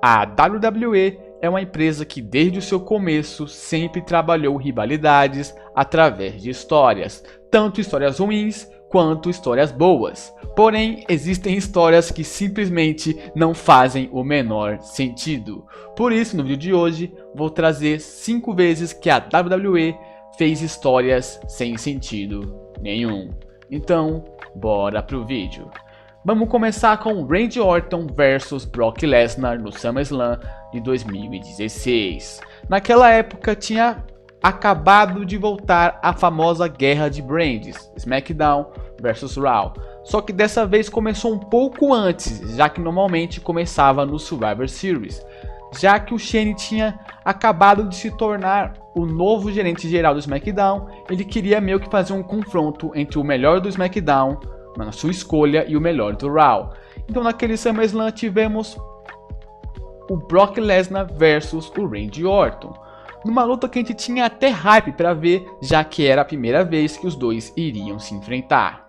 A WWE é uma empresa que desde o seu começo sempre trabalhou rivalidades através de histórias, tanto histórias ruins quanto histórias boas. Porém, existem histórias que simplesmente não fazem o menor sentido. Por isso, no vídeo de hoje, vou trazer 5 vezes que a WWE fez histórias sem sentido nenhum. Então, bora pro vídeo. Vamos começar com Randy Orton vs Brock Lesnar no SummerSlam de 2016. Naquela época tinha acabado de voltar a famosa Guerra de Brands, SmackDown vs Raw. Só que dessa vez começou um pouco antes, já que normalmente começava no Survivor Series. Já que o Shane tinha acabado de se tornar o novo gerente geral do SmackDown, ele queria meio que fazer um confronto entre o melhor do SmackDown, na sua escolha, e o melhor do Raw. Então naquele SummerSlam tivemos o Brock Lesnar versus o Randy Orton, numa luta que a gente tinha até hype para ver, já que era a primeira vez que os dois iriam se enfrentar.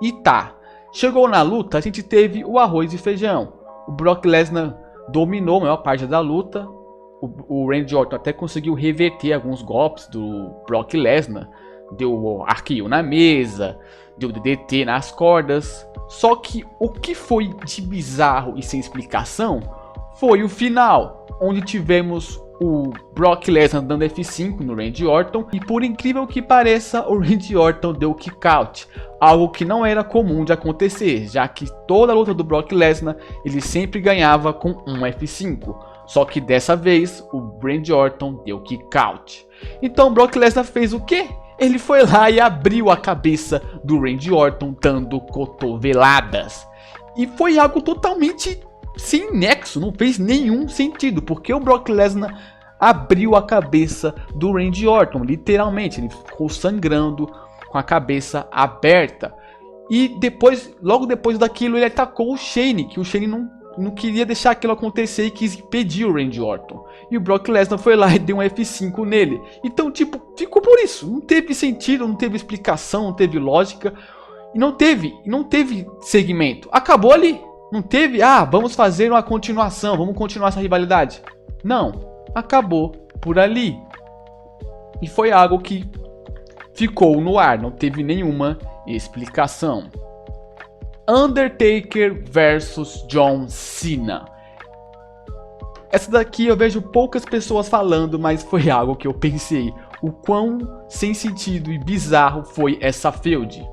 E tá, chegou na luta, a gente teve o arroz e feijão. O Brock Lesnar dominou a maior parte da luta. O Randy Orton até conseguiu reverter alguns golpes do Brock Lesnar, deu arqueio na mesa, deu DDT nas cordas. Só que o que foi de bizarro e sem explicação foi o final, onde tivemos o Brock Lesnar dando F5 no Randy Orton, e por incrível que pareça, o Randy Orton deu kick out, algo que não era comum de acontecer, já que toda a luta do Brock Lesnar ele sempre ganhava com um F5, só que dessa vez o Randy Orton deu kick out. Então Brock Lesnar fez o quê? Ele foi lá e abriu a cabeça do Randy Orton dando cotoveladas, e foi algo totalmente sem nexo, não fez nenhum sentido, porque o Brock Lesnar abriu a cabeça do Randy Orton, literalmente, ele ficou sangrando com a cabeça aberta. E depois, logo depois daquilo, ele atacou o Shane, que o Shane não queria deixar aquilo acontecer e quis impedir o Randy Orton. E o Brock Lesnar foi lá e deu um F5 nele. Então, tipo, ficou por isso, não teve sentido, não teve explicação, não teve lógica, e não teve segmento, acabou ali. Não teve, vamos fazer uma continuação, vamos continuar essa rivalidade. Não, acabou por ali. E foi algo que ficou no ar, não teve nenhuma explicação. Undertaker versus John Cena. Essa daqui eu vejo poucas pessoas falando, mas foi algo que eu pensei. O quão sem sentido e bizarro foi essa feud.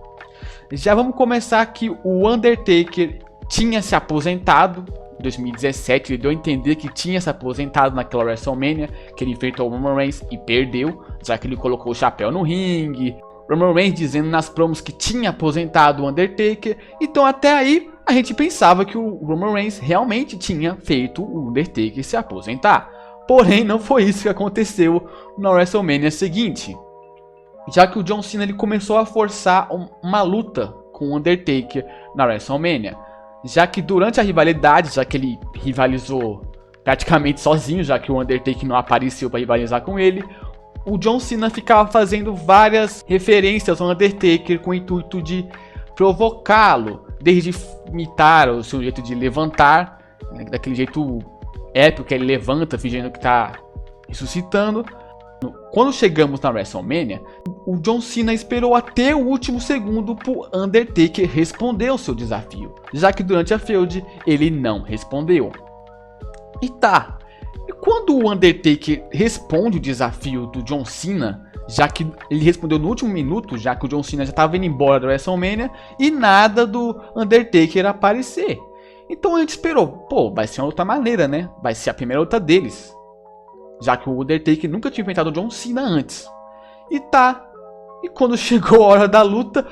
Já vamos começar que o Undertaker tinha se aposentado em 2017, ele deu a entender que tinha se aposentado naquela WrestleMania, que ele enfrentou o Roman Reigns e perdeu, já que ele colocou o chapéu no ringue. Roman Reigns dizendo nas promos que tinha aposentado o Undertaker, então até aí a gente pensava que o Roman Reigns realmente tinha feito o Undertaker se aposentar. Porém, não foi isso que aconteceu na WrestleMania seguinte, já que o John Cena ele começou a forçar uma luta com o Undertaker na WrestleMania. Já que durante a rivalidade, já que ele rivalizou praticamente sozinho, já que o Undertaker não apareceu para rivalizar com ele, o John Cena ficava fazendo várias referências ao Undertaker com o intuito de provocá-lo, desde imitar o seu jeito de levantar, daquele jeito épico que ele levanta, fingindo que está ressuscitando. Quando chegamos na WrestleMania, o John Cena esperou até o último segundo para o Undertaker responder ao seu desafio, já que durante a feud ele não respondeu. E tá, e quando o Undertaker responde o desafio do John Cena, já que ele respondeu no último minuto, já que o John Cena já estava indo embora da WrestleMania e nada do Undertaker aparecer. Então a gente esperou, vai ser uma luta maneira, né? Vai ser a primeira luta deles, já que o Undertaker nunca tinha enfrentado o John Cena antes. E tá, e quando chegou a hora da luta,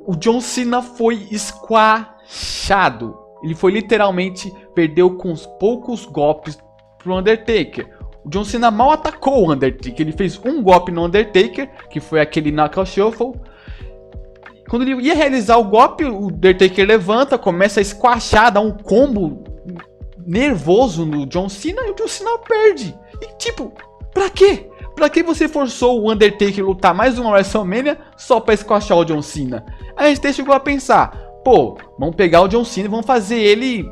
o John Cena foi esquachado. Ele foi literalmente, perdeu com os poucos golpes pro Undertaker. O John Cena mal atacou o Undertaker, ele fez um golpe no Undertaker, que foi aquele Knuckle Shuffle. Quando ele ia realizar o golpe, o Undertaker levanta, começa a esquachar, dá um combo nervoso no John Cena e o John Cena perde. E tipo, pra quê? Pra que você forçou o Undertaker a lutar mais uma WrestleMania só pra esquachar o John Cena? Aí a gente chegou a pensar, vamos pegar o John Cena e vamos fazer ele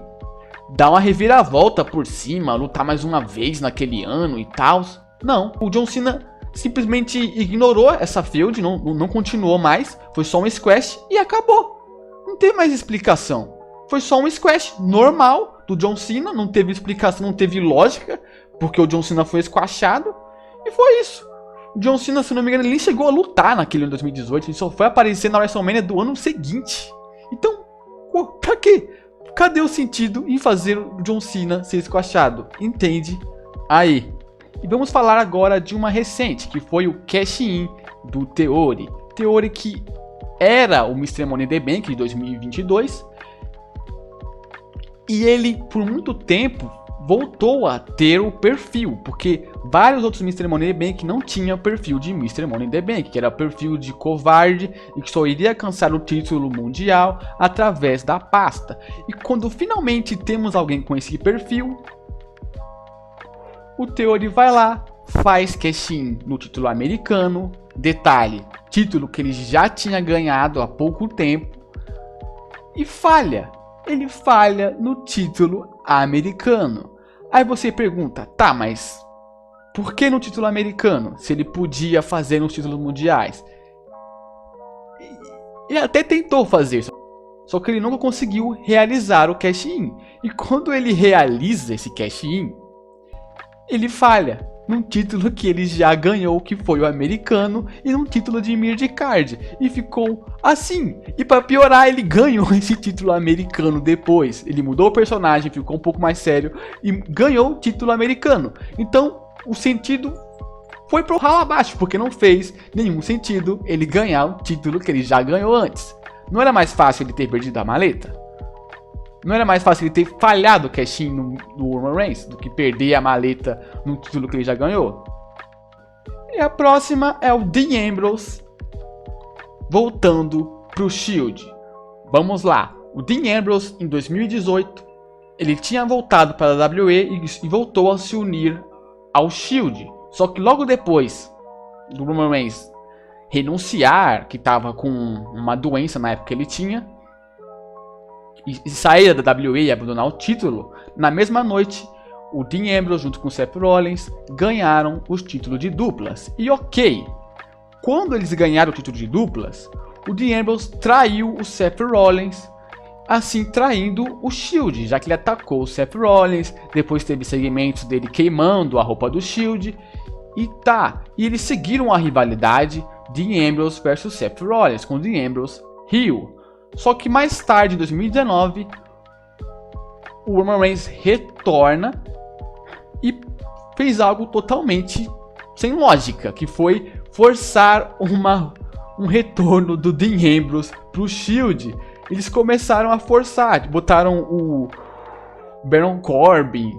dar uma reviravolta por cima, lutar mais uma vez naquele ano e tal. Não, o John Cena simplesmente ignorou essa feud, não continuou mais, foi só um squash e acabou. Não tem mais explicação. Foi só um squash normal do John Cena, não teve explicação, não teve lógica, porque o John Cena foi squashado e foi isso. O John Cena, se não me engano, ele nem chegou a lutar naquele ano de 2018, ele só foi aparecer na WrestleMania do ano seguinte. Então, pra quê? Cadê o sentido em fazer o John Cena ser squashado? Entende? Aí. E vamos falar agora de uma recente, que foi o cash-in do Theory. Theory que era o Mr. Money in the Bank de 2022. E ele, por muito tempo, voltou a ter o perfil, porque vários outros Mr. Money in the Bank não tinham perfil de Mr. Money in the Bank, que era perfil de covarde e que só iria alcançar o título mundial através da pasta. E quando finalmente temos alguém com esse perfil, o Theory vai lá, faz cash-in no título americano, detalhe, título que ele já tinha ganhado há pouco tempo, e falha. Ele falha no título americano. Aí você pergunta, tá, mas por que no título americano, se ele podia fazer nos títulos mundiais? Ele até tentou fazer, só que ele nunca conseguiu realizar o cash-in. E quando ele realiza esse cash-in, ele falha num título que ele já ganhou, que foi o americano, e num título de mid-card, e ficou assim. E para piorar, ele ganhou esse título americano depois. Ele mudou o personagem, ficou um pouco mais sério e ganhou o título americano. Então, o sentido foi pro ralo abaixo, porque não fez nenhum sentido ele ganhar o título que ele já ganhou antes. Não era mais fácil ele ter perdido a maleta? Não era mais fácil ele ter falhado o cash-in no Roman Reigns do que perder a maleta no título que ele já ganhou? E a próxima é o Dean Ambrose voltando pro Shield. Vamos lá. O Dean Ambrose, em 2018, ele tinha voltado para a WWE e voltou a se unir ao Shield. Só que logo depois do Roman Reigns renunciar, que estava com uma doença na época que ele tinha, e sair da WWE e abandonar o título, na mesma noite, o Dean Ambrose junto com o Seth Rollins ganharam os títulos de duplas. E ok, quando eles ganharam o título de duplas, o Dean Ambrose traiu o Seth Rollins, assim traindo o Shield, já que ele atacou o Seth Rollins, depois teve segmentos dele queimando a roupa do Shield, e eles seguiram a rivalidade Dean Ambrose versus Seth Rollins, com Dean Ambrose heel. Só que mais tarde, em 2019, o Roman Reigns retorna e fez algo totalmente sem lógica, que foi forçar um retorno do Dean Ambrose pro Shield. Eles começaram a forçar, botaram o Baron Corbin,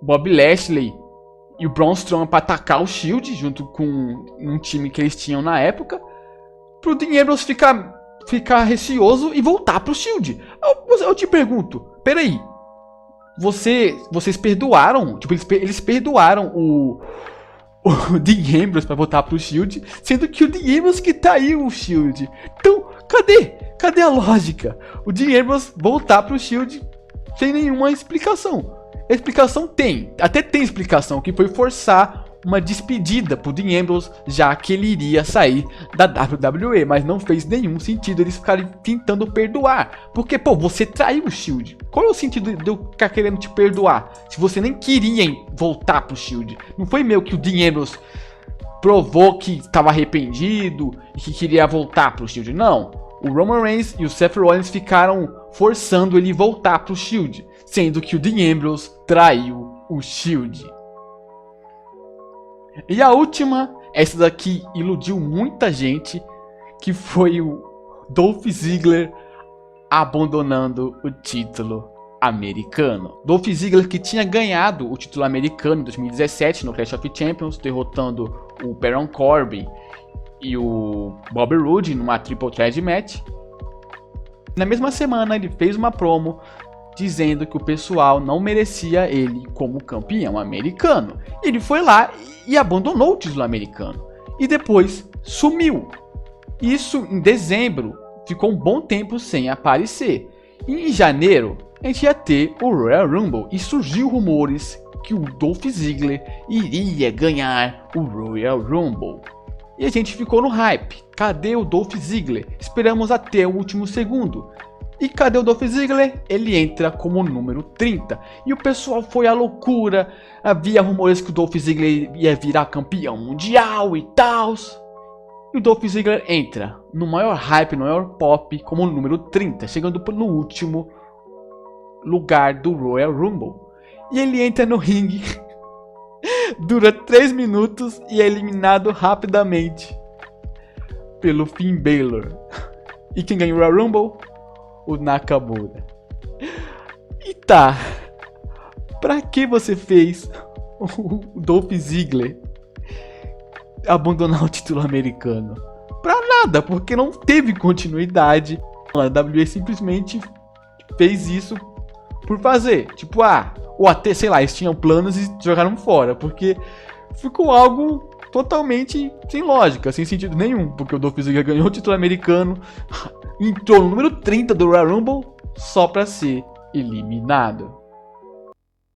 Bob Lashley e o Braun Strowman para atacar o Shield, junto com um time que eles tinham na época, pro Dean Ambrose ficar receoso e voltar pro Shield. Eu te pergunto, peraí, vocês perdoaram, tipo, eles perdoaram o Dean Ambrose pra voltar pro Shield, sendo que o Dean Ambrose que traiu o Shield. Então, cadê a lógica? O Dean Ambrose voltar pro Shield sem nenhuma explicação. A explicação até tem explicação, que foi forçar uma despedida pro Dean Ambrose, já que ele iria sair da WWE, mas não fez nenhum sentido eles ficarem tentando perdoar, porque, pô, você traiu o Shield, qual é o sentido de eu ficar querendo te perdoar, se você nem queria voltar pro Shield? Não foi meio que o Dean Ambrose provou que estava arrependido e que queria voltar pro Shield, não. O Roman Reigns e o Seth Rollins ficaram forçando ele voltar pro Shield, sendo que o Dean Ambrose traiu o Shield. E a última, essa daqui iludiu muita gente, que foi o Dolph Ziggler abandonando o título americano. Dolph Ziggler, que tinha ganhado o título americano em 2017 no Clash of Champions, derrotando o Baron Corbin e o Bobby Roode numa Triple Threat Match. Na mesma semana ele fez uma promo dizendo que o pessoal não merecia ele como campeão americano. Ele foi lá e abandonou o título americano. E depois sumiu. Isso em dezembro. Ficou um bom tempo sem aparecer. E em janeiro, a gente ia ter o Royal Rumble e surgiu rumores que o Dolph Ziggler iria ganhar o Royal Rumble. E a gente ficou no hype. Cadê o Dolph Ziggler? Esperamos até o último segundo. E cadê o Dolph Ziggler? Ele entra como número 30. E o pessoal foi à loucura. Havia rumores que o Dolph Ziggler ia virar campeão mundial e tal. E o Dolph Ziggler entra no maior hype, no maior pop, como número 30, chegando no último lugar do Royal Rumble. E ele entra no ringue, dura 3 minutos e é eliminado rapidamente pelo Finn Balor. E quem ganha o Royal Rumble? O Nakamura. E tá, pra que você fez o Dolph Ziggler abandonar o título americano? Pra nada, porque não teve continuidade. A WWE simplesmente fez isso por fazer. Tipo, ou até, sei lá, eles tinham planos e jogaram fora, porque ficou algo totalmente sem lógica, sem sentido nenhum, porque o Dolph Ziggler ganhou o título americano, entrou no número 30 do Royal Rumble só pra ser eliminado.